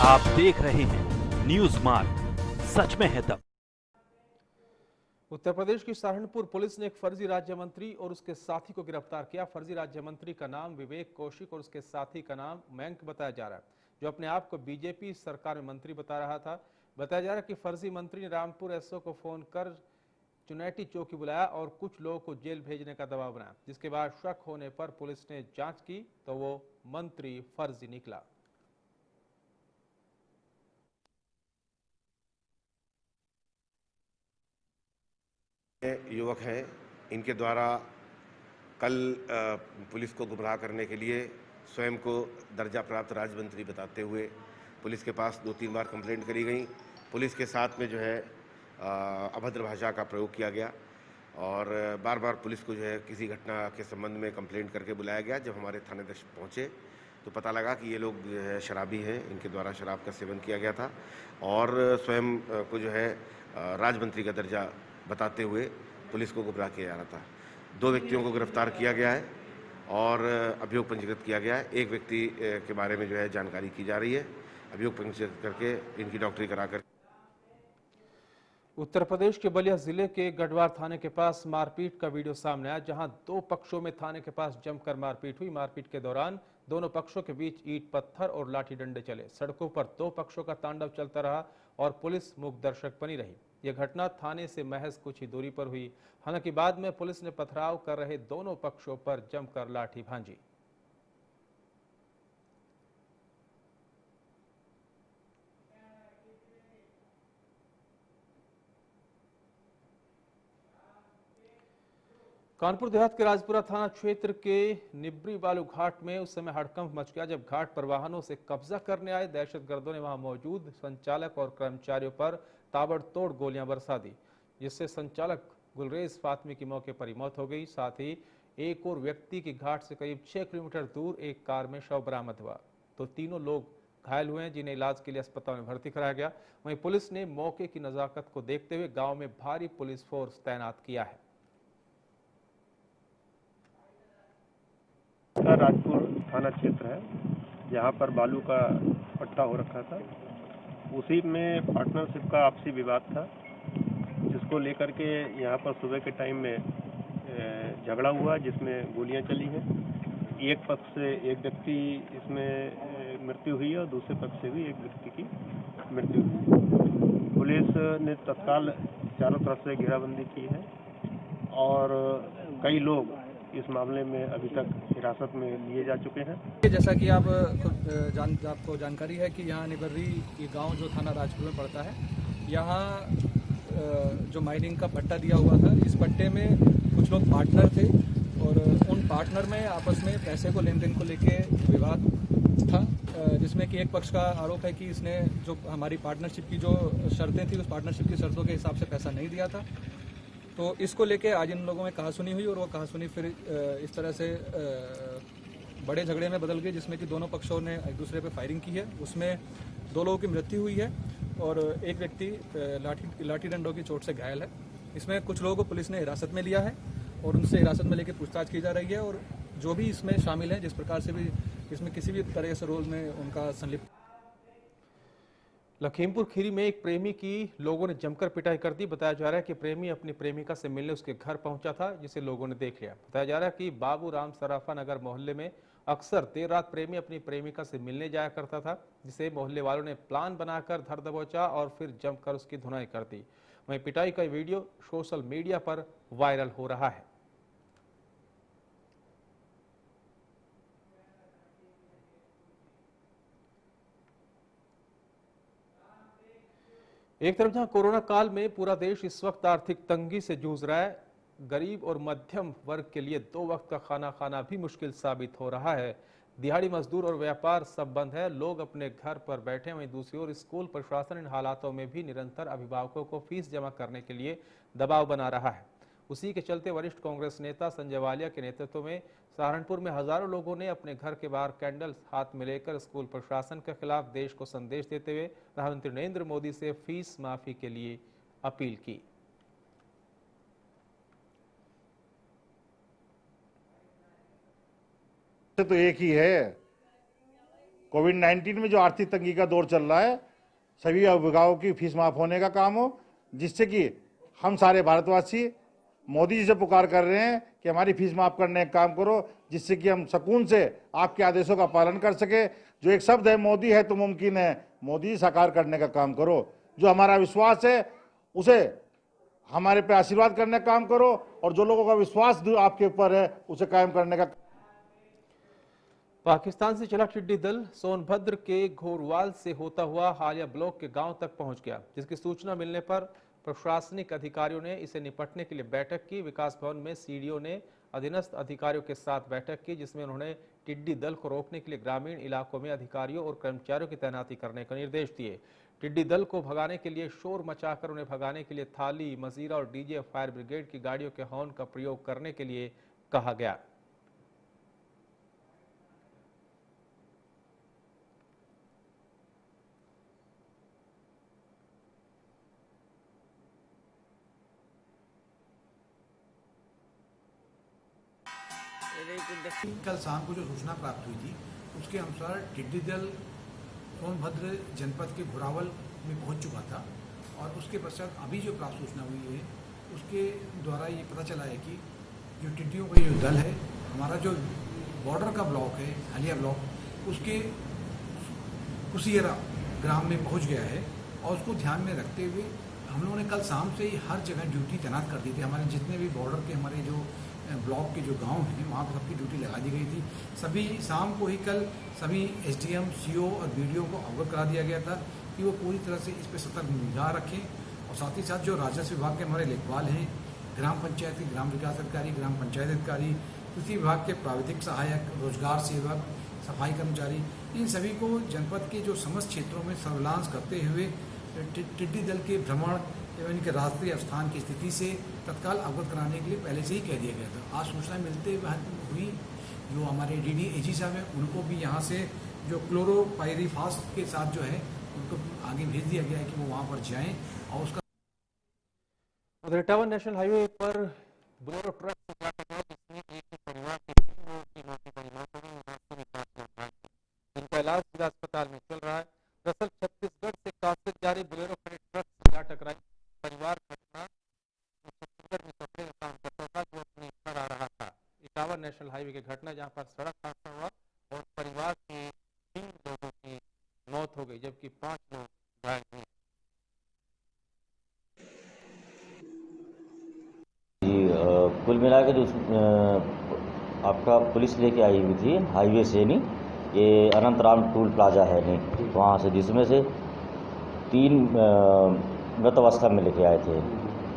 आप देख रहे हैं न्यूज मार्ग, सच में है दम। उत्तर प्रदेश की सहारनपुर पुलिस ने एक फर्जी राज्य मंत्री और उसके साथी को गिरफ्तार किया। फर्जी राज्य मंत्री का नाम विवेक कौशिक और उसके साथी का नाम मयंक बताया जा रहा है, जो अपने आप को बीजेपी सरकार में मंत्री बता रहा था। बताया जा रहा है कि फर्जी मंत्री ने रामपुर एसओ को फोन कर चुनैती चौकी बुलाया और कुछ लोगों को जेल भेजने का दबाव बनाया, जिसके बाद शक होने पर पुलिस ने जांच की तो वो मंत्री फर्जी निकला। युवक हैं, इनके द्वारा कल पुलिस को गुमराह करने के लिए स्वयं को दर्जा प्राप्त राज्य मंत्री बताते हुए पुलिस के पास 2-3 बार कंप्लेंट करी गई। पुलिस के साथ में जो है अभद्र भाषा का प्रयोग किया गया और बार बार पुलिस को जो है किसी घटना के संबंध में कंप्लेंट करके बुलाया गया। जब हमारे थानेध्यक्ष पहुँचे तो पता लगा कि ये लोग जो है शराबी हैं, इनके द्वारा शराब का सेवन किया गया था और स्वयं को जो है राज्य मंत्री का दर्जा बताते हुए पुलिस को गुमराह किया जा रहा था। 2 व्यक्तियों को गिरफ्तार किया गया है और अभियोग पंजीकृत किया गया है। एक व्यक्ति के बारे में जो है जानकारी की जा रही है। अभियोग पंजीकृत करके इनकी डॉक्टरी कराकर। उत्तर प्रदेश के बलिया जिले के गढ़वार थाने के पास मारपीट का वीडियो सामने आया, जहां 2 पक्षों में थाने के पास जमकर मारपीट हुई। मारपीट के दौरान दोनों पक्षों के बीच ईंट पत्थर और लाठी डंडे चले। सड़कों पर 2 पक्षों का तांडव चलता रहा और पुलिस मूक दर्शक बनी रही। यह घटना थाने से महज कुछ ही दूरी पर हुई। हालांकि बाद में पुलिस ने पथराव कर रहे दोनों पक्षों पर जमकर लाठी भांजी। कानपुर देहात के राजपुरा थाना क्षेत्र के निब्री बालू घाट में उस समय हड़कंप मच गया जब घाट पर वाहनों से कब्जा करने आए दहशतगर्दों ने वहां मौजूद संचालक और कर्मचारियों पर ताबड़तोड़ गोलियां बरसा दी, जिससे संचालक गुलरेज फातमी की मौके पर ही मौत हो गई। साथ ही एक और व्यक्ति की घाट से करीब 6 किलोमीटर दूर एक कार में शव बरामद हुआ। तो तीनों लोग घायल हुए हैं, जिन्हें इलाज के लिए अस्पताल में भर्ती कराया गया। वहीं पुलिस ने मौके की नजाकत को देखते हुए गाँव में भारी पुलिस फोर्स तैनात किया है। राजपुर थाना क्षेत्र है, जहाँ पर बालू का पट्टा हो रखा था। उसी में पार्टनरशिप का आपसी विवाद था, जिसको लेकर के यहाँ पर सुबह के टाइम में झगड़ा हुआ, जिसमें गोलियां चली हैं। एक पक्ष से एक व्यक्ति इसमें मृत्यु हुई और दूसरे पक्ष से भी एक व्यक्ति की मृत्यु हुई। पुलिस ने तत्काल चारों तरफ से घेराबंदी की है और कई लोग इस मामले में अभी तक हिरासत में लिए जा चुके हैं। जैसा कि आप आपको जानकारी है कि यहाँ निबर्री ये गांव जो थाना राजपुर में पड़ता है, यहाँ जो माइनिंग का पट्टा दिया हुआ था, इस पट्टे में कुछ लोग पार्टनर थे और उन पार्टनर में आपस में पैसे को लेन देन को लेके विवाद था, जिसमें कि एक पक्ष का आरोप है कि इसने जो हमारी पार्टनरशिप की जो शर्तें थी, उस पार्टनरशिप की शर्तों के हिसाब से पैसा नहीं दिया था। तो इसको लेके आज इन लोगों में कहासुनी हुई और वो कहासुनी फिर इस तरह से बड़े झगड़े में बदल गई, जिसमें कि दोनों पक्षों ने एक दूसरे पे फायरिंग की है। उसमें 2 लोगों की मृत्यु हुई है और एक व्यक्ति लाठी डंडों की चोट से घायल है। इसमें कुछ लोगों को पुलिस ने हिरासत में लिया है और उनसे हिरासत में लेकर पूछताछ की जा रही है और जो भी इसमें शामिल हैं, जिस प्रकार से भी इसमें किसी भी तरह से रोल में उनका संलिप्त। लखीमपुर खीरी में एक प्रेमी की लोगों ने जमकर पिटाई कर दी। बताया जा रहा है कि प्रेमी अपनी प्रेमिका से मिलने उसके घर पहुंचा था, जिसे लोगों ने देख लिया। बताया जा रहा है कि बाबू राम सराफा नगर मोहल्ले में अक्सर देर रात प्रेमी अपनी प्रेमिका से मिलने जाया करता था, जिसे मोहल्ले वालों ने प्लान बनाकर धर दबोचा और फिर जमकर उसकी धुनाई कर दी। वहीं पिटाई का वीडियो सोशल मीडिया पर वायरल हो रहा है। एक तरफ जहां कोरोना काल में पूरा देश इस वक्त आर्थिक तंगी से जूझ रहा है, गरीब और मध्यम वर्ग के लिए 2 वक्त का खाना खाना भी मुश्किल साबित हो रहा है। दिहाड़ी मजदूर और व्यापार सब बंद है, लोग अपने घर पर बैठे। वहीं दूसरी ओर स्कूल प्रशासन इन हालातों में भी निरंतर अभिभावकों को फीस जमा करने के लिए दबाव बना रहा है। उसी के चलते वरिष्ठ कांग्रेस नेता संजय वालिया के नेतृत्व में सहारनपुर में हजारों लोगों ने अपने घर के बाहर कैंडल हाथ में लेकर स्कूल प्रशासन के खिलाफ देश को संदेश देते हुए प्रधानमंत्री नरेंद्र मोदी से फीस माफी के लिए अपील की। तो एक ही है, कोविड-19 में जो आर्थिक तंगी का दौर चल रहा है, सभी अभिभावकों की फीस माफ होने का काम हो, जिससे कि हम सारे भारतवासी मोदी जी से पुकार कर रहे हैं कि हमारी फीस माफ करने का काम करो, जिससे कि हम सुकून से आपके आदेशों का पालन कर सके। जो एक शब्द है, मोदी है तो मुमकिन है, मोदी जी साकार करने का काम करो। जो हमारा विश्वास है उसे हमारे पे आशीर्वाद करने का काम करो, और जो लोगों का विश्वास आपके ऊपर है उसे कायम करने का। पाकिस्तान से चला टिड्डी दल सोनभद्र के घोरवाल से होता हुआ हालिया ब्लॉक के गांव तक पहुंच गया, जिसकी सूचना मिलने पर प्रशासनिक अधिकारियों ने इसे निपटने के लिए बैठक की। विकास भवन में सीडीओ ने अधीनस्थ अधिकारियों के साथ बैठक की, जिसमें उन्होंने टिड्डी दल को रोकने के लिए ग्रामीण इलाकों में अधिकारियों और कर्मचारियों की तैनाती करने का निर्देश दिए। टिड्डी दल को भगाने के लिए शोर मचाकर उन्हें भगाने के लिए थाली, मजीरा और डीजे, फायर ब्रिगेड की गाड़ियों के हॉर्न का प्रयोग करने के लिए कहा गया। कल शाम को जो सूचना प्राप्त हुई थी उसके अनुसार टिड्डी दल सोनभद्र जनपद के घोरावल में पहुंच चुका था, और उसके पश्चात अभी जो प्राप्त सूचना हुई है उसके द्वारा ये पता चला है कि जो टिड्डियों का जो दल है हमारा जो बॉर्डर का ब्लॉक है हालिया ब्लॉक, उसके कुसियरा ग्राम में पहुंच गया है। और उसको ध्यान में रखते हुए हम लोगों ने कल शाम से ही हर जगह ड्यूटी तैनात कर दी थी। हमारे जितने भी बॉर्डर के हमारे जो ब्लॉक के जो गांव हैं वहाँ पर सबकी ड्यूटी लगा दी गई थी। सभी शाम को ही कल सभी एसडीएम, सीओ और बीडीओ को अवगत करा दिया गया था कि वो पूरी तरह से इस पर सतर्क निगाह रखें। और साथ ही साथ जो राजस्व विभाग के हमारे लेखपाल हैं, ग्राम पंचायत के ग्राम विकास अधिकारी, ग्राम पंचायत अधिकारी, कृषि विभाग के प्राविधिक सहायक, रोजगार सेवक, सफाई कर्मचारी, इन सभी को जनपद के जो समस्त क्षेत्रों में सर्विलांस करते हुए टिड्डी दल के भ्रमण एवं इनके राष्ट्रीय स्थान की स्थिति से तत्काल अवगत कराने के लिए पहले से ही कह दिया गया था। आज सूचना मिलते हुई जो हमारे डीडीएजी साहब हैं उनको भी यहाँ से जो क्लोरोपाइरीफास के साथ जो है उनको आगे भेज दिया गया है कि वो वहाँ पर जाएं। और उसका इटावा नेशनल हाईवे पर बोलेरो ट्रक से जा टकराया, जिसमें एक ही परिवार के 3 लोगों की मौत हो गई। जिनका इलाज जिला अस्पताल में चल रहा है। दरअसल छत्तीसगढ़ से कासिर जारी बोलेरो खड़ी ट्रक से जा टकराई। परिवार घटना छत्तीसगढ़ में कपड़े का काम करता था, जो अपने घर आ रहा था। इटावा नेशनल हाईवे की घटना जहां पर सड़क हादसा हुआ और परिवार के 3 लोगों की मौत हो गई, जबकि 5 लोग घायल हुए। कुल मिला के जो आपका पुलिस लेके आई हुई थी हाईवे से नहीं, ये अनंतराम टूल प्लाजा है नहीं वहाँ से, जिसमें से 3 मृत अवस्था में लेके आए थे,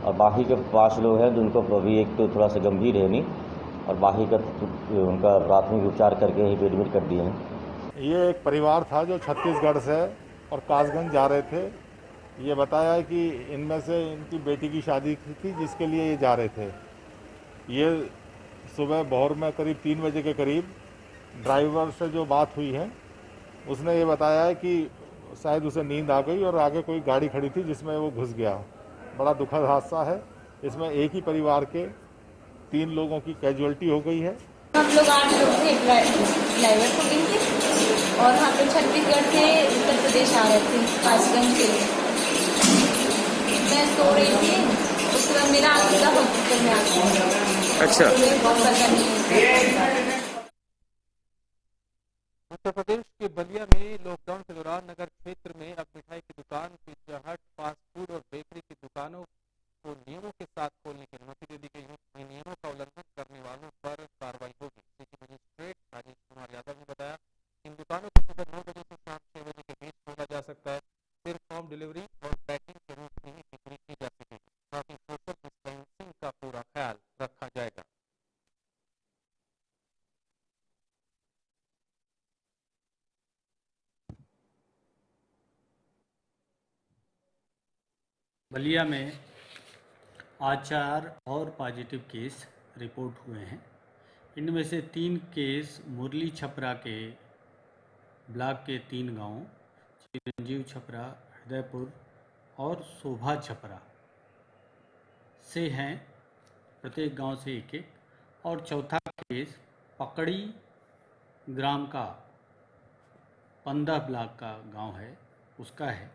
और बाकी के 5 लोग हैं जिनको अभी एक तो थोड़ा सा गंभीर है नहीं, और बाकी का उनका प्राथमिक उपचार करके ही एडमिट कर दिए हैं। ये एक परिवार था जो छत्तीसगढ़ से और कासगंज जा रहे थे। ये बताया है कि इनमें से इनकी बेटी की शादी थी जिसके लिए ये जा रहे थे। ये सुबह भोर में करीब 3 बजे के करीब ड्राइवर से जो बात हुई है उसने ये बताया है कि शायद उसे नींद आ गई और आगे कोई गाड़ी खड़ी थी जिसमें वो घुस गया। बड़ा दुखद हादसा है। इसमें एक ही परिवार के 3 लोगों की कैजुअल्टी हो गई है। हम लोग 8 लोग थे ड्राइवर को लेके, और हम लोग छत्तीसगढ़ से उत्तर प्रदेश आ रहे थे कासगंज के लिए। मैं सो रही थी, उसके बाद मेरा आंसू हॉस्पिटल में आ गया। अच्छा, बहुत पता नहीं। उत्तर प्रदेश के बलिया में लॉकडाउन के दौरान नगर क्षेत्र में अब मिठाई की दुकान, पिज्जा हट, फास्ट फूड और बेकरी की दुकानों को नियमों के साथ खोलने की अनुमति दे दी गई है। इन नियमों का उल्लंघन करने वालों पर कार्रवाई होगी। सिटी मजिस्ट्रेट राजेश कुमार यादव ने बताया, इन दुकानों को सुबह 9 बजे से शाम 6 बजे के बीच खोला जा सकता है। सिर्फ होम डिलीवरी और पैकिंग के रूप में ही बिक्री की जा सकेगी। साथ ही सोशल डिस्टेंसिंग का पूरा ख्याल रखा जाएगा। बलिया में आज 4 और पॉजिटिव केस रिपोर्ट हुए हैं। इनमें से 3 केस मुरली छपरा के ब्लॉक के 3 गांव चिरंजीव छपरा, हृदयपुर और शोभा छपरा से हैं, प्रत्येक गांव से 1-1। और चौथा केस पकड़ी ग्राम का 15 ब्लॉक का गांव है उसका है।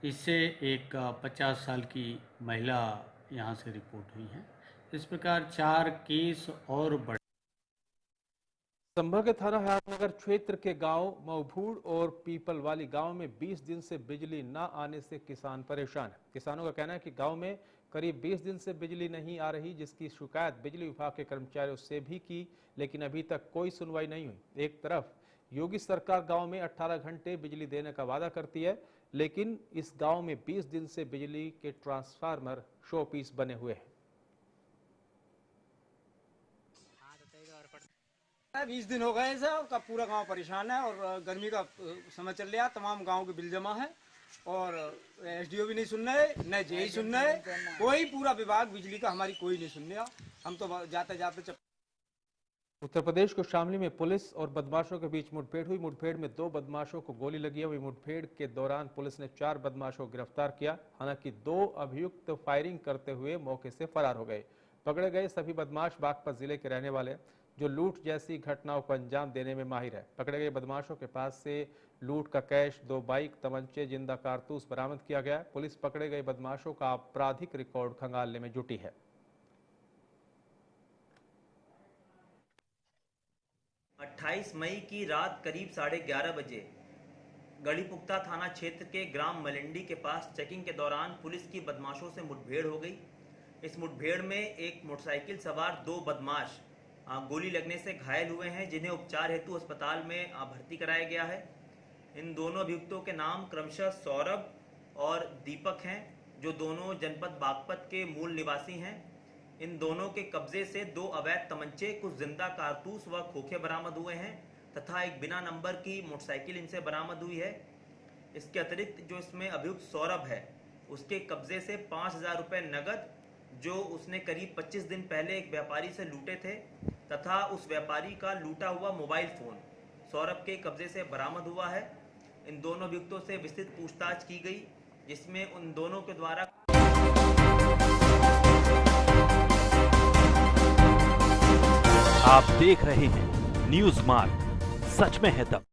इससे एक 50 साल की महिला यहां से रिपोर्ट हुई है। इस प्रकार 4 केस और बढ़। संभल के थाना हयातनगर क्षेत्र के गांव मऊभूड़ और पीपलवाली गांव में 20 दिन से बिजली न आने से किसान परेशान है। किसानों का कहना है कि गांव में करीब 20 दिन से बिजली नहीं आ रही, जिसकी शिकायत बिजली विभाग के कर्मचारियों से भी की, लेकिन अभी तक कोई सुनवाई नहीं हुई। एक तरफ योगी सरकार गांव में 18 घंटे बिजली देने का वादा करती है, लेकिन इस गांव में 20 दिन से बिजली के ट्रांसफार्मर शो पीस बने हुए हैं। 20 दिन हो गए सर का पूरा गांव परेशान है और गर्मी का समय चल रहा है। तमाम गांव के बिल जमा है और एसडीओ भी नहीं सुन रहे, न जेई सुन रहे, कोई पूरा विभाग बिजली का हमारी कोई नहीं सुन रहा। हम तो जाते जाते। उत्तर प्रदेश के शामली में पुलिस और बदमाशों के बीच मुठभेड़ हुई। मुठभेड़ में 2 बदमाशों को गोली लगी है। वही मुठभेड़ के दौरान पुलिस ने 4 बदमाशों को गिरफ्तार किया। हालांकि 2 अभियुक्त फायरिंग करते हुए मौके से फरार हो गए। पकड़े गए सभी बदमाश बागपत जिले के रहने वाले, जो लूट जैसी घटनाओं को अंजाम देने में माहिर है। पकड़े गए बदमाशों के पास से लूट का कैश, 2 बाइक, तमंचे, जिंदा कारतूस बरामद किया गया। पुलिस पकड़े गए बदमाशों का आपराधिक रिकॉर्ड खंगालने में जुटी है। 28 मई की रात करीब 11:30 बजे गढ़ीपुख्ता थाना क्षेत्र के ग्राम मलिंडी के पास चेकिंग के दौरान पुलिस की बदमाशों से मुठभेड़ हो गई। इस मुठभेड़ में एक मोटरसाइकिल सवार 2 बदमाश गोली लगने से घायल हुए हैं, जिन्हें उपचार हेतु अस्पताल में भर्ती कराया गया है। इन दोनों अभियुक्तों के नाम क्रमशः सौरभ और दीपक हैं, जो दोनों जनपद बागपत के मूल निवासी हैं। इन दोनों के कब्जे से 2 अवैध तमंचे, कुछ जिंदा कारतूस व खोखे बरामद हुए हैं तथा एक बिना नंबर की मोटरसाइकिल इनसे बरामद हुई है। इसके अतिरिक्त जो इसमें अभियुक्त सौरभ है, उसके कब्जे से 5000 रुपये नगद, जो उसने करीब 25 दिन पहले एक व्यापारी से लूटे थे, तथा उस व्यापारी का लूटा हुआ मोबाइल फोन सौरभ के कब्जे से बरामद हुआ है। इन दोनों अभियुक्तों से विस्तृत पूछताछ की गई, जिसमें उन दोनों के द्वारा। आप देख रहे हैं न्यूज़ मार्ग, सच में है दम।